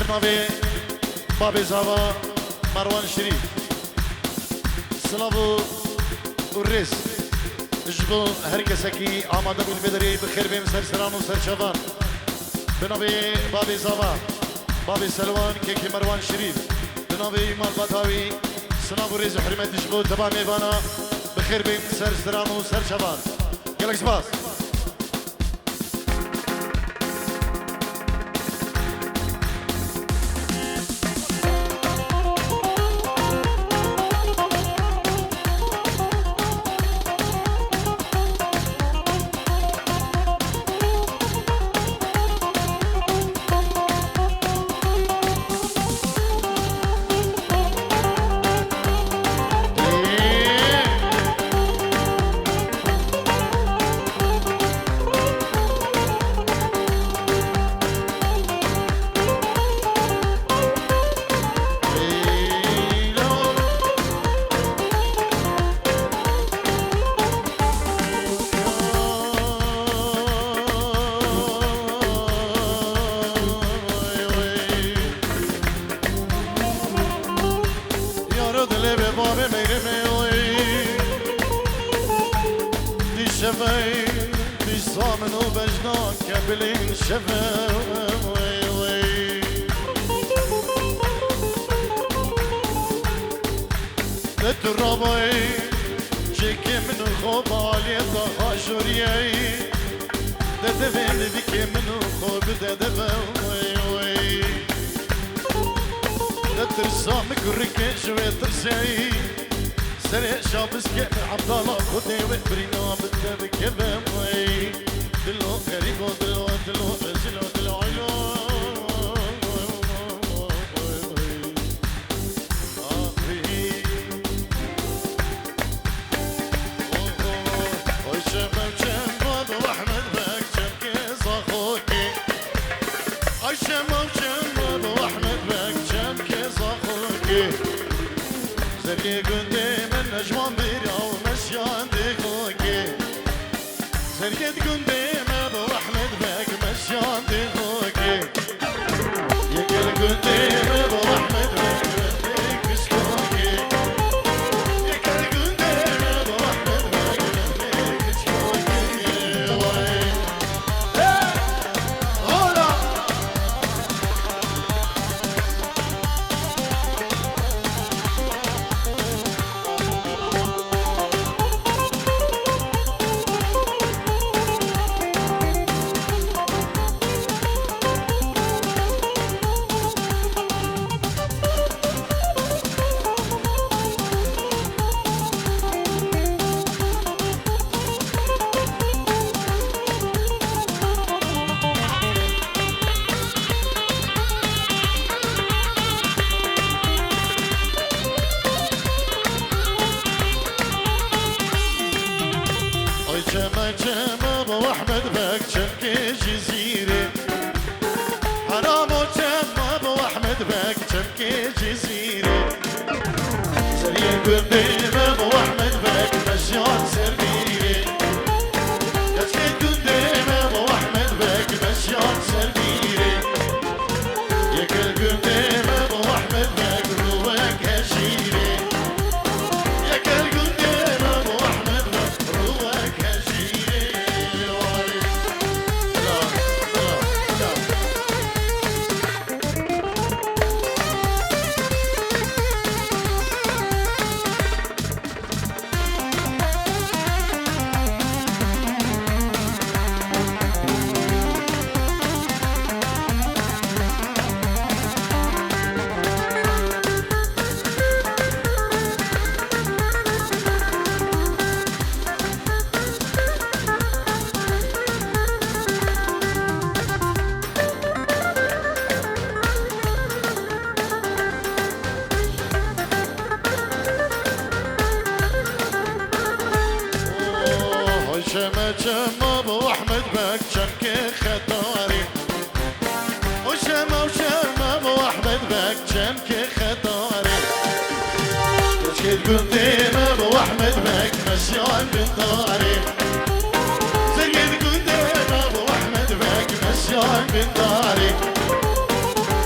برنامه باب زاوا مروان شریف سلام و ریس جبو هر کسی آماده بود بدری بخیر بیم سرسران و سرشوان بنابه باب زاوا باب سلوان که مروان شریف بنابه ایمان بطاوی سلام و ریز و حرمت جبو تبا میوانا بخیر بیم سرسران و سرشوان گلک سپاس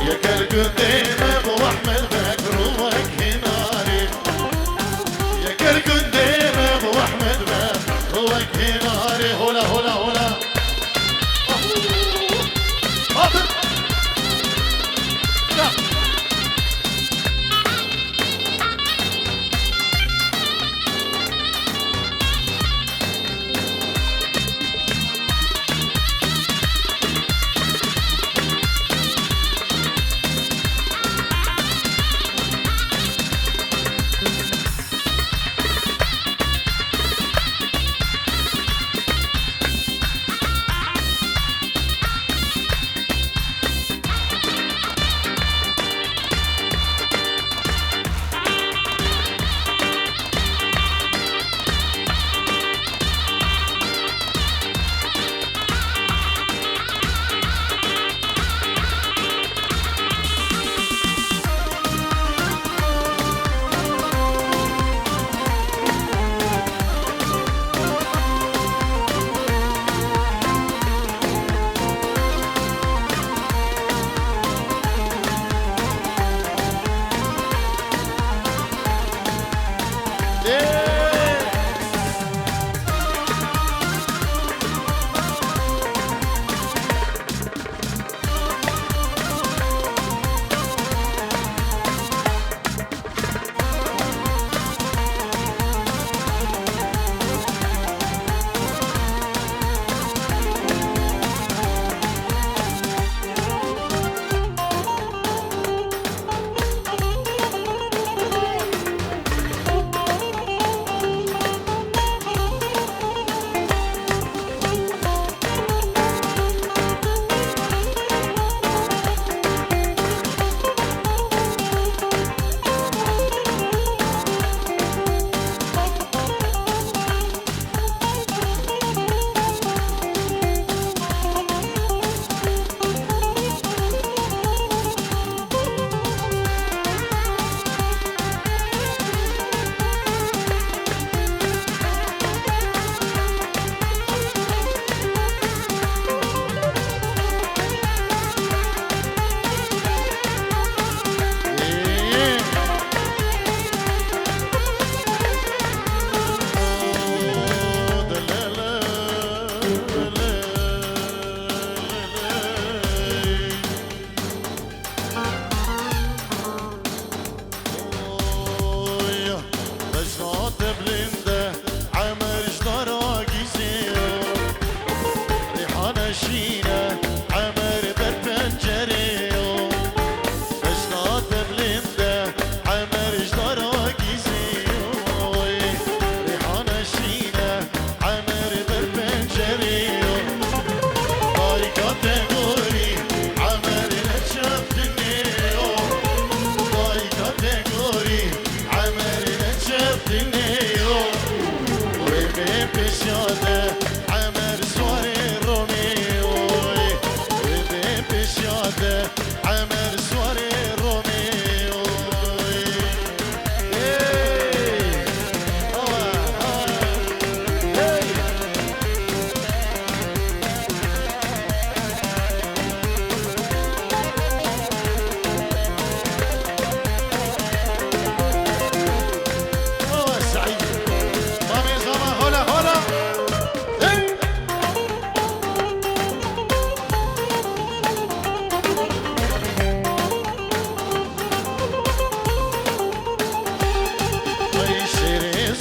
يا يا القديم ابو احمد مكروهك هناري يا القديم ابو احمد مكروهك هناري هلا هلا هلا حاضر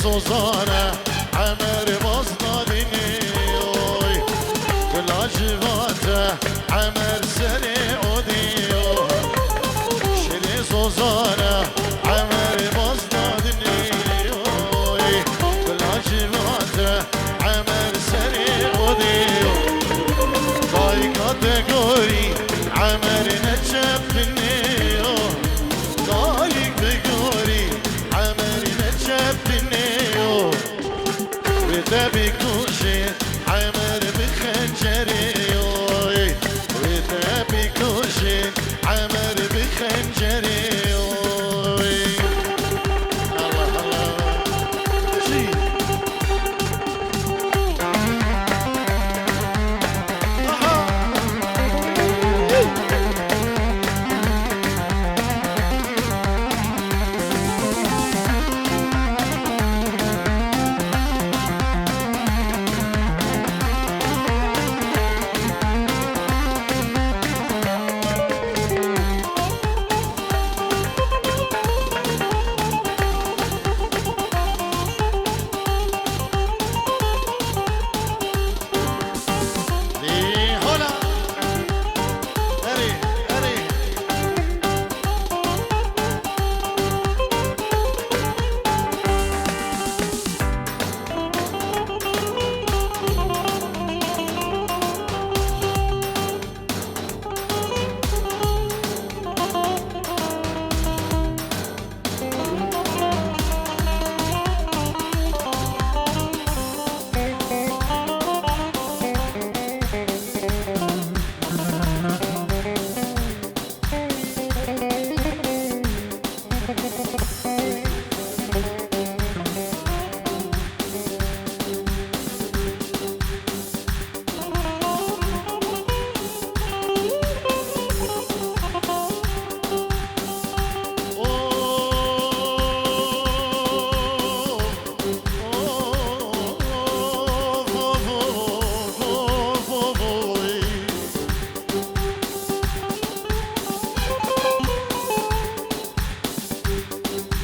سوزانه عمر بصنا دنيوي والعجباته عمر سريعوديو شري سوزانه عمر بصنا دنيوي والعجباته عمر سريعوديو ضاي كاتيجوري عمر نجف دنيو ضاي كاتيجوري عمر نجف دنيو وتبي كوشي عمر بخنجري وتبي كوشي عمر بخنجري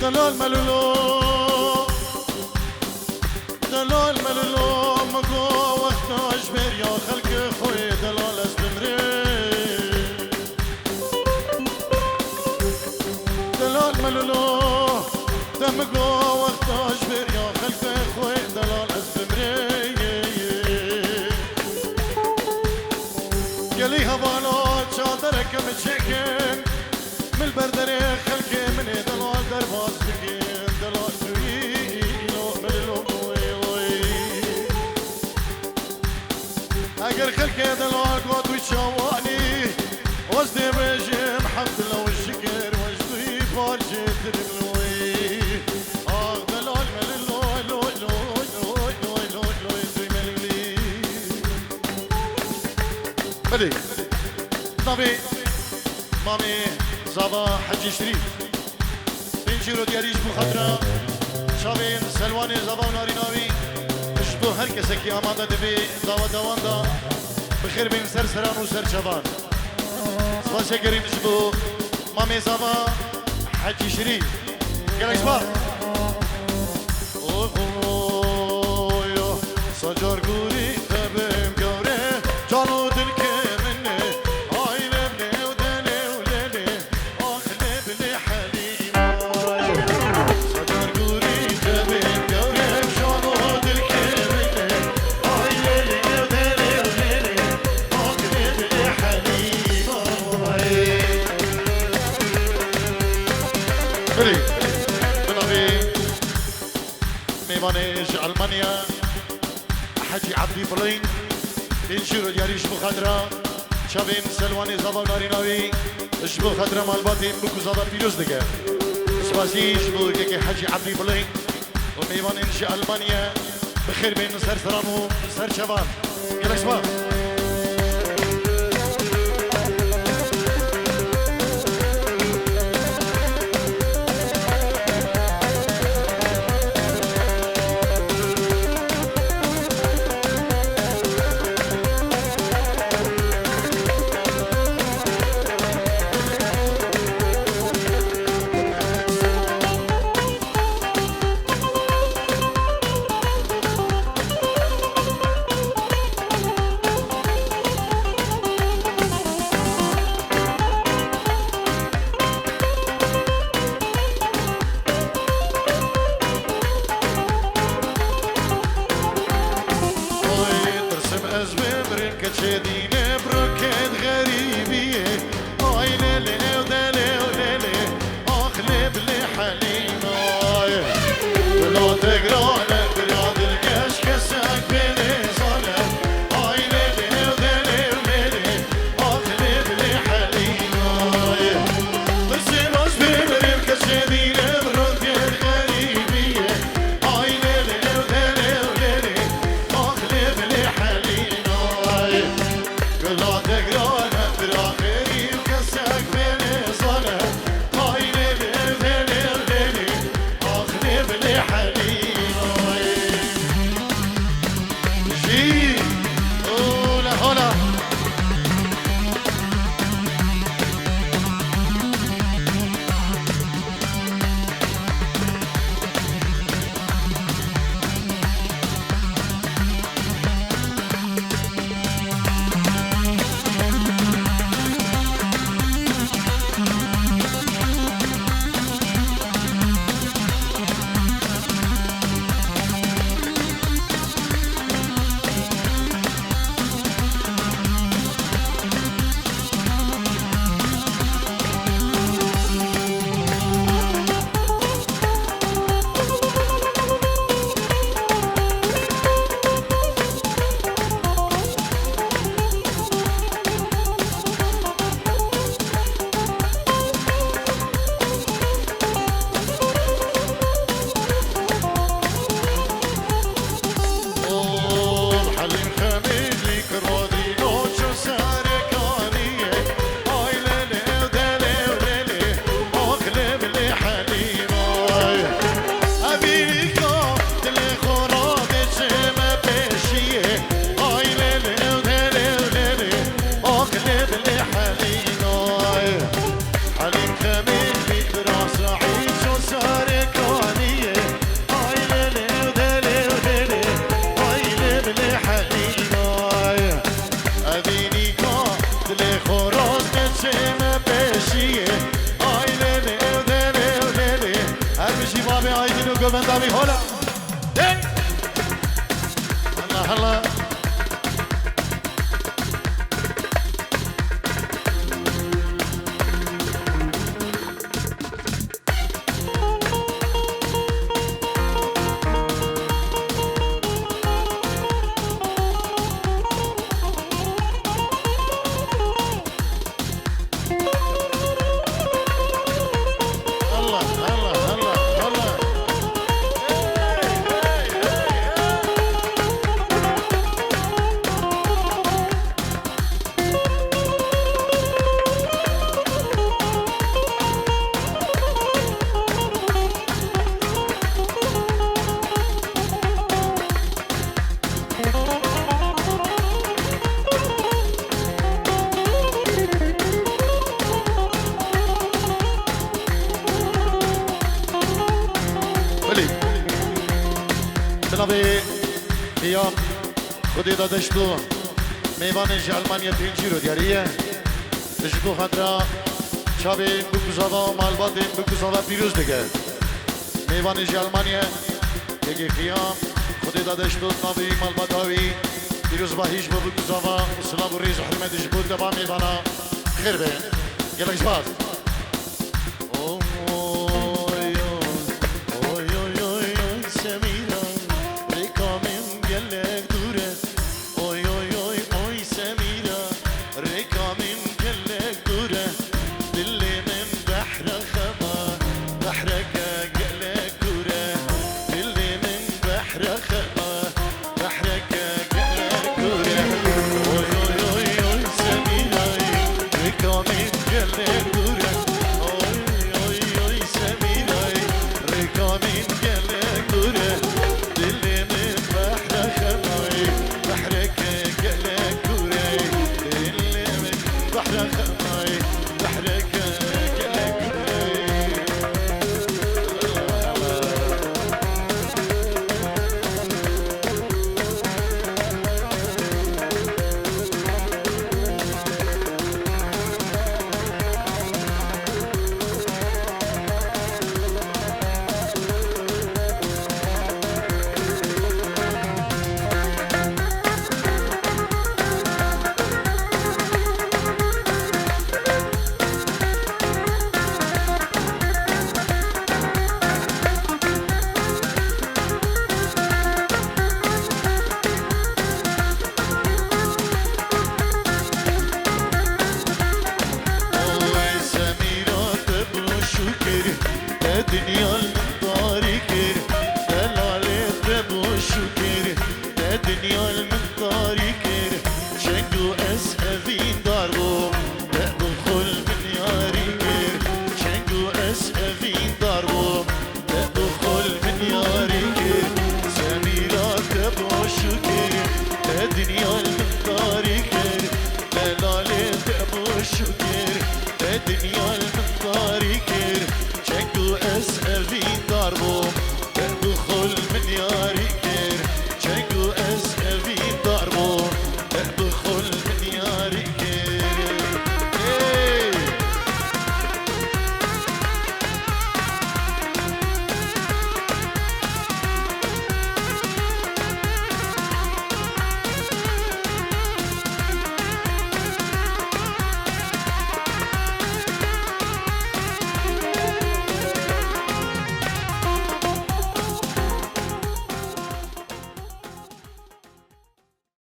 دلال ملولو دلال ملولو مگو وقتاش بر یا خلق خوی دلال از بمره دلال ملولو دمگو وقتاش بر یا خلق خوی دلال از بمره گلی هوالا چادرکم چکن مل بردر خلق من دلال در باز بگین دلال توی اینو ملولو اگر خلق دلال قوات وشواني وزدي بجم حمد الله والشكر وجدي فارجة ترملوي دلال مللو لو لو لو لو لو لو مللي بدي طبي مامي زابا حجي شريف بنجيرو دياريش بخطرة شابين سلواني زابا وناري اشبو هر کسی که آماده دوی دعوت دوان دا بخیر بین سر سران و سر چوان سپاسی گریم اشبو مامی زاوا حجی شریف گلکس با سجار گوری تبیم گوره جانو دل که منه آی لبنه و دنه و لنه آخ لبنه حلیمه سجار گوری تبیم گوره جانو دل که منه آی لبنه و دنه و لنه آخ لبنه حلیمه بری بنابی میوانش المانیا حجي عبدي بلين بنشيرو دياريش بخضرة شابين سلواني زابا ناريناوي اشبو خضرة مالباتي بكو زابا بيروز دكا سباسي اشبو كيكي حجي عبدي بلين وميوان انشي ألمانيا بخير بين سر سرانو سر شبان يلك سبا شو من دابي هلا هلا هلا بنابه قیام خودی دادشتو میوانش المانیا تینجی رو دیاریه بشتو خدرا چابه بکوزاوا مالبات بکوزاوا پیروز دیگه میوانش المانیا یکی قیام خودی دادشتو نابی مالبات هاوی پیروز با هیچ بکوزاوا اسلام و ریز حرمتش بود دبا میوانا خیر به گلکش باز dünya